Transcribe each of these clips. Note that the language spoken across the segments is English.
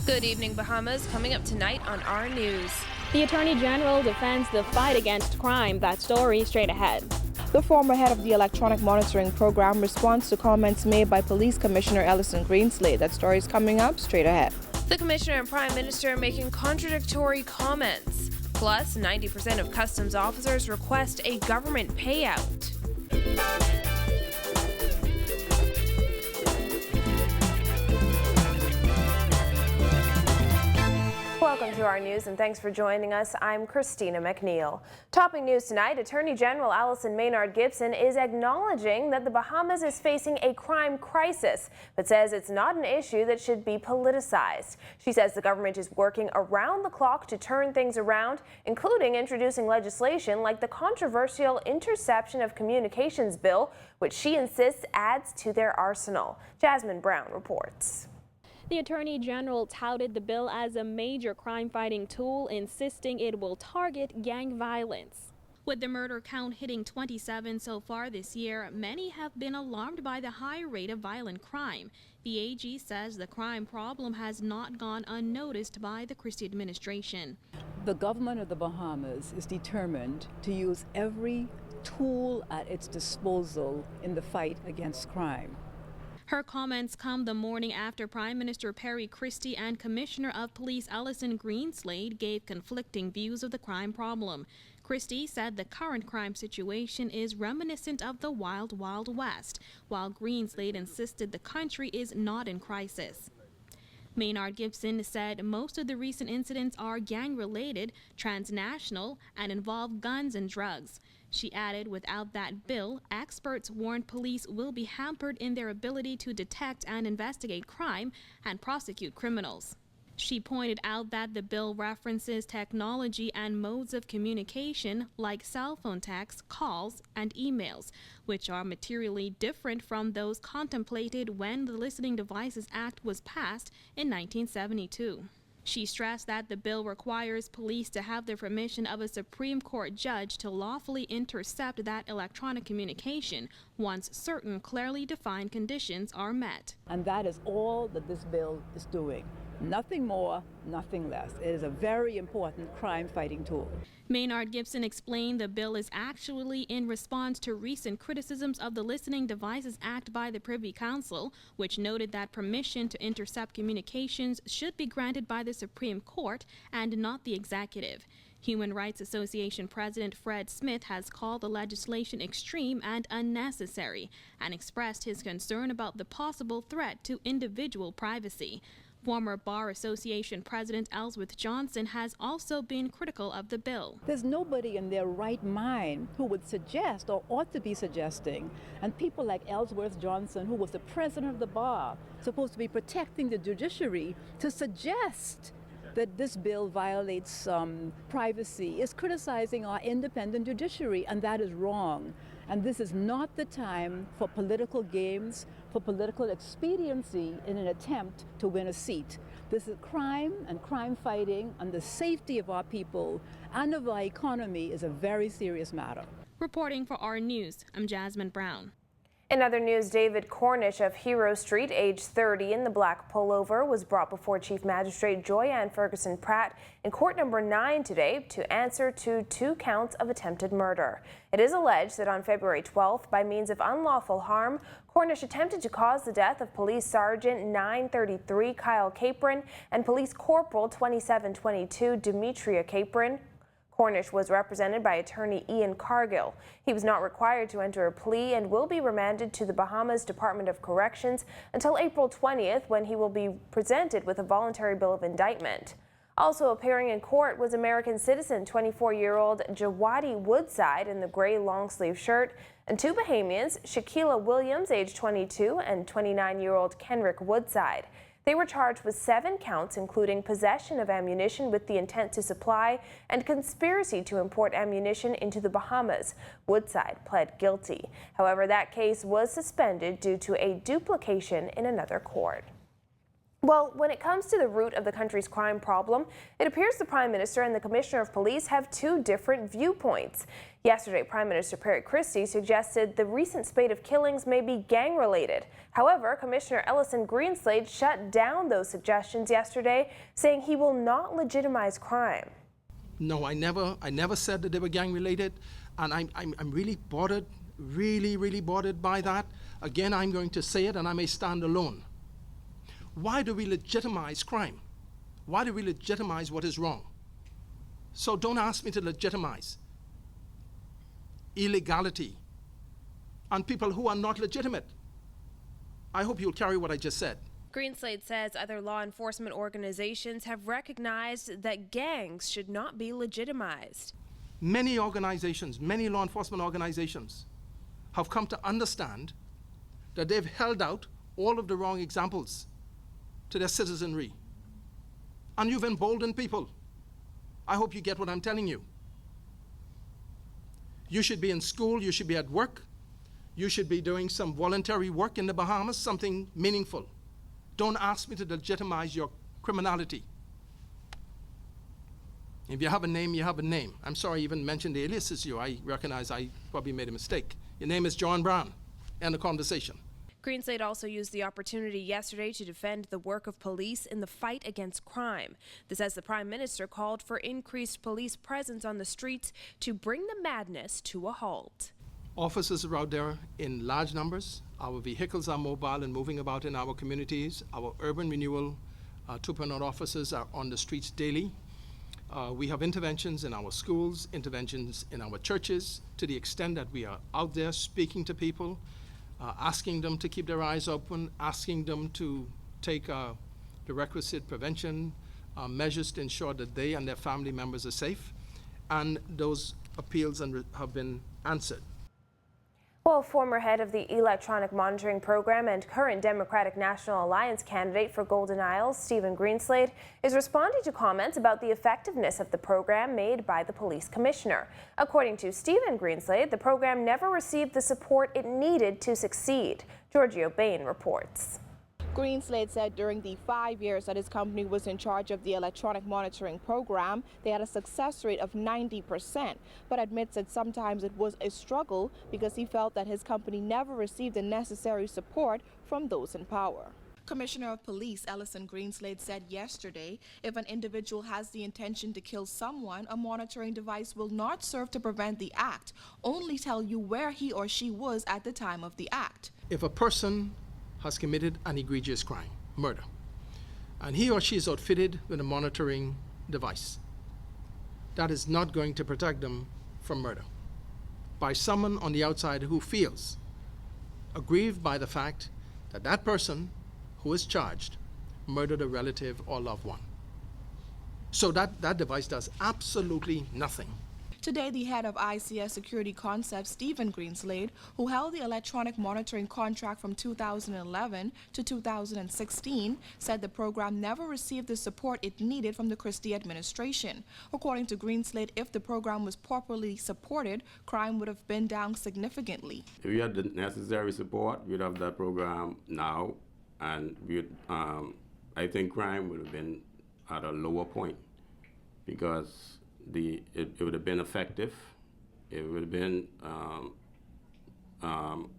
Good evening, Bahamas. Coming up tonight on our news. The Attorney General defends the fight against crime. That story straight ahead. The former head of the Electronic Monitoring Program responds to comments made by Police Commissioner Ellison Greenslade. That story is coming up straight ahead. The Commissioner and Prime Minister making contradictory comments. Plus, 90% of customs officers request a government payout. Welcome to our news and thanks for joining us. I'm Christina McNeil. Topping news tonight, Attorney General Alison Maynard Gibson is acknowledging that the Bahamas is facing a crime crisis, but says it's not an issue that should be politicized. She says the government is working around the clock to turn things around, including introducing legislation like the controversial Interception of Communications bill, which she insists adds to their arsenal. Jasmine Brown reports. The Attorney General touted the bill as a major crime-fighting tool, insisting it will target gang violence. With the murder count hitting 27 so far this year, many have been alarmed by the high rate of violent crime. The AG says the crime problem has not gone unnoticed by the Christie administration. The government of the Bahamas is determined to use every tool at its disposal in the fight against crime. Her comments come the morning after Prime Minister Perry Christie and Commissioner of Police Ellison Greenslade gave conflicting views of the crime problem. Christie said the current crime situation is reminiscent of the Wild Wild West, while Greenslade insisted the country is not in crisis. Maynard Gibson said most of the recent incidents are gang-related, transnational, and involve guns and drugs. She added, without that bill, experts warned police will be hampered in their ability to detect and investigate crime and prosecute criminals. She pointed out that the bill references technology and modes of communication like cell phone texts, calls, and emails, which are materially different from those contemplated when the Listening Devices Act was passed in 1972. She stressed that the bill requires police to have the permission of a Supreme Court judge to lawfully intercept that electronic communication once certain clearly defined conditions are met. And that is all that this bill is doing. Nothing more, nothing less. It is a very important crime-fighting tool. Maynard Gibson explained the bill is actually in response to recent criticisms of the Listening Devices Act by the Privy Council, which noted that permission to intercept communications should be granted by the Supreme Court and not the executive. Human Rights Association President Fred Smith has called the legislation extreme and unnecessary and expressed his concern about the possible threat to individual privacy. Former Bar Association President Ellsworth Johnson has also been critical of the bill. There's nobody in their right mind who would suggest or ought to be suggesting, and people like Ellsworth Johnson, who was the president of the bar, supposed to be protecting the judiciary, to suggest that this bill violates privacy is criticizing our independent judiciary, and that is wrong. And this is not the time for political games, for political expediency in an attempt to win a seat. This is crime and crime fighting, and the safety of our people and of our economy is a very serious matter. Reporting for our news, I'm Jasmine Brown. In other news, David Cornish of Hero Street, age 30, in the black pullover, was brought before Chief Magistrate Joyanne Ferguson Pratt in court number 9 today to answer to 2 counts of attempted murder. It is alleged that on February 12th, by means of unlawful harm, Cornish attempted to cause the death of Police Sergeant 933 Kyle Capron and Police Corporal 2722 Demetria Capron. Cornish was represented by attorney Ian Cargill. He was not required to enter a plea and will be remanded to the Bahamas Department of Corrections until April 20th, when he will be presented with a voluntary bill of indictment. Also appearing in court was American citizen 24-year-old Jawadi Woodside in the gray long-sleeve shirt, and 2 Bahamians, Shaquila Williams, age 22, and 29-year-old Kenrick Woodside. They were charged with 7 counts, including possession of ammunition with the intent to supply and conspiracy to import ammunition into the Bahamas. Woodside pled guilty. However, that case was suspended due to a duplication in another court. Well, when it comes to the root of the country's crime problem, it appears the Prime Minister and the Commissioner of Police have two different viewpoints. Yesterday, Prime Minister Perry Christie suggested the recent spate of killings may be gang-related. However, Commissioner Ellison Greenslade shut down those suggestions yesterday, saying he will not legitimize crime. No, I never said that they were gang-related, and I'm really bothered, really bothered by that. Again, I'm going to say it, and I may stand alone. Why do we legitimize crime? Why do we legitimize what is wrong? So don't ask me to legitimize illegality and people who are not legitimate. I hope you'll carry what I just said. Greenslade says other law enforcement organizations have recognized that gangs should not be legitimized. Many organizations, many law enforcement organizations have come to understand that they've held out all of the wrong examples to their citizenry. And you've emboldened people. I hope you get what I'm telling you. You should be in school, you should be at work, you should be doing some voluntary work in the Bahamas, something meaningful. Don't ask me to legitimize your criminality. If you have a name, you have a name. I'm sorry I even mentioned the aliases you. I recognize I probably made a mistake. Your name is John Brown. End of conversation. Greenslade also used the opportunity yesterday to defend the work of police in the fight against crime. This as the Prime Minister called for increased police presence on the streets to bring the madness to a halt. Officers are out there in large numbers. Our vehicles are mobile and moving about in our communities. Our urban renewal 2.0 officers are on the streets daily. We have interventions in our schools, interventions in our churches, to the extent that we are out there speaking to people, asking them to keep their eyes open, asking them to take the requisite prevention measures to ensure that they and their family members are safe. And those appeals have been answered. Well, former head of the Electronic Monitoring Program and current Democratic National Alliance candidate for Golden Isles, Stephen Greenslade, is responding to comments about the effectiveness of the program made by the police commissioner. According to Stephen Greenslade, the program never received the support it needed to succeed. Giorgio Bain reports. Greenslade said during the 5 years that his company was in charge of the electronic monitoring program, they had a success rate of 90%, but admits that sometimes it was a struggle because he felt that his company never received the necessary support from those in power. Commissioner of Police Ellison Greenslade said yesterday, if an individual has the intention to kill someone, a monitoring device will not serve to prevent the act, only tell you where he or she was at the time of the act. If a person has committed an egregious crime, murder, and he or she is outfitted with a monitoring device, that is not going to protect them from murder by someone on the outside who feels aggrieved by the fact that that person who is charged murdered a relative or loved one. So that device does absolutely nothing. Today, the head of ICS Security Concepts, Stephen Greenslade, who held the electronic monitoring contract from 2011 to 2016, said the program never received the support it needed from the Christie administration. According to Greenslade, if the program was properly supported, crime would have been down significantly. If we had the necessary support, we'd have that program now, and I think crime would have been at a lower point, because it would have been effective. It would have been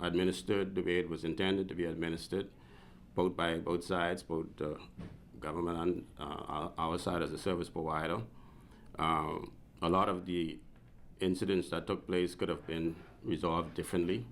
administered the way it was intended to be administered, both by both sides, both the government and our side as a service provider. A lot of the incidents that took place could have been resolved differently,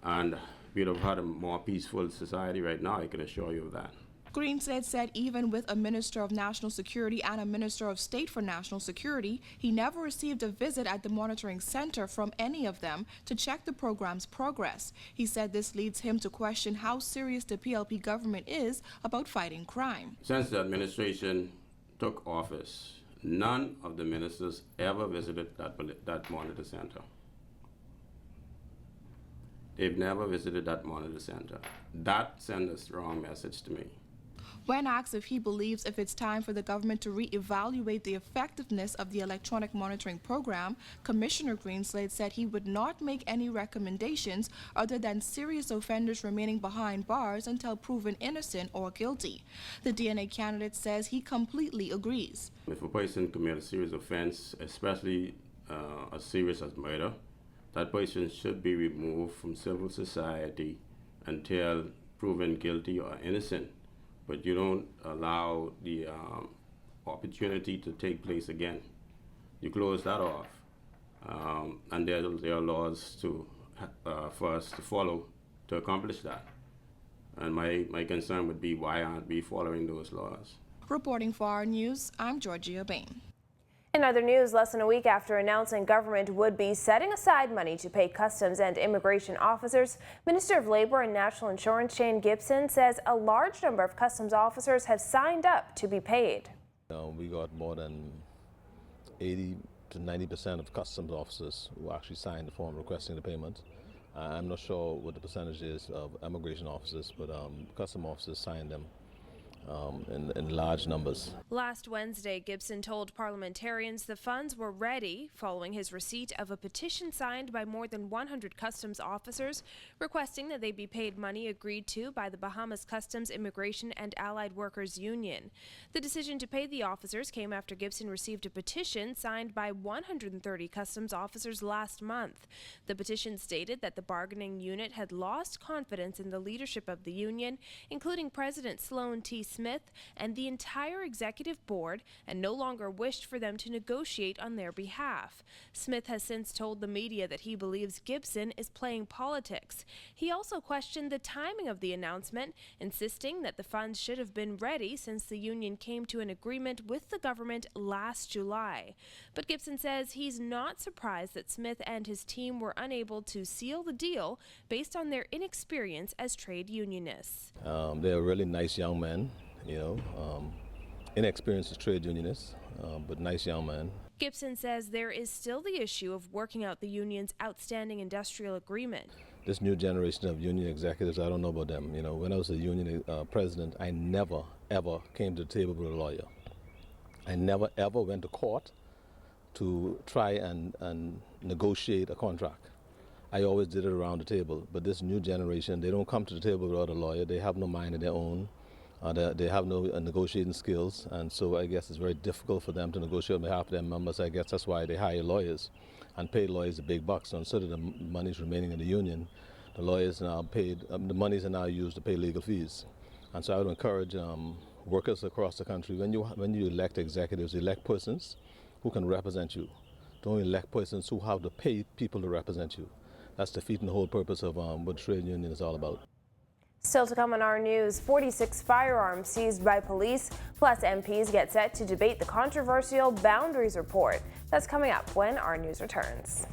and we'd have had a more peaceful society right now, I can assure you of that. Greenslade said even with a Minister of National Security and a Minister of State for National Security, he never received a visit at the monitoring center from any of them to check the program's progress. He said this leads him to question how serious the PLP government is about fighting crime. Since the administration took office, none of the ministers ever visited that monitor center. They've never visited that monitor center. That sent a strong message to me. When asked if he believes if it's time for the government to reevaluate the effectiveness of the electronic monitoring program, Commissioner Greenslade said he would not make any recommendations other than serious offenders remaining behind bars until proven innocent or guilty. The DNA candidate says he completely agrees. If a person commits a serious offense, especially as serious as murder, that person should be removed from civil society until proven guilty or innocent. But you don't allow the opportunity to take place again. You close that off, and there are laws for us to follow to accomplish that. And my concern would be, why aren't we following those laws? Reporting for our news, I'm Georgia Bain. In other news, less than a week after announcing government would be setting aside money to pay customs and immigration officers, Minister of Labor and National Insurance Gibson says a large number of customs officers have signed up to be paid. We got more than 80 to 90% of customs officers who actually signed the form requesting the payment. I'm not sure what the percentage is of immigration officers, but custom officers signed them in large numbers. Last Wednesday, Gibson told parliamentarians the funds were ready following his receipt of a petition signed by more than 100 customs officers requesting that they be paid money agreed to by the Bahamas Customs, Immigration and Allied Workers Union. The decision to pay the officers came after Gibson received a petition signed by 130 customs officers last month. The petition stated that the bargaining unit had lost confidence in the leadership of the union, including President Sloan T. Smith and the entire executive board, and no longer wished for them to negotiate on their behalf. Smith has since told the media that he believes Gibson is playing politics. He also questioned the timing of the announcement, insisting that the funds should have been ready since the union came to an agreement with the government last July. But Gibson says he's not surprised that Smith and his team were unable to seal the deal based on their inexperience as trade unionists. They're really nice young men. Inexperienced as trade unionists, but nice young man. Gibson says there is still the issue of working out the union's outstanding industrial agreement. This new generation of union executives, I don't know about them. When I was a union president, I never, ever came to the table with a lawyer. I never, ever went to court to try and negotiate a contract. I always did it around the table. But this new generation, they don't come to the table without a lawyer. They have no mind of their own. They have no negotiating skills, and so I guess it's very difficult for them to negotiate on behalf of their members. I guess that's why they hire lawyers and pay lawyers the big bucks. So instead of the monies remaining in the union, the lawyers are now paid, the monies are now used to pay legal fees. And so I would encourage workers across the country, when you elect executives, elect persons who can represent you. Don't elect persons who have to pay people to represent you. That's defeating the whole purpose of what trade union is all about. Still to come on our news, 46 firearms seized by police, plus MPs get set to debate the controversial boundaries report. That's coming up when our news returns.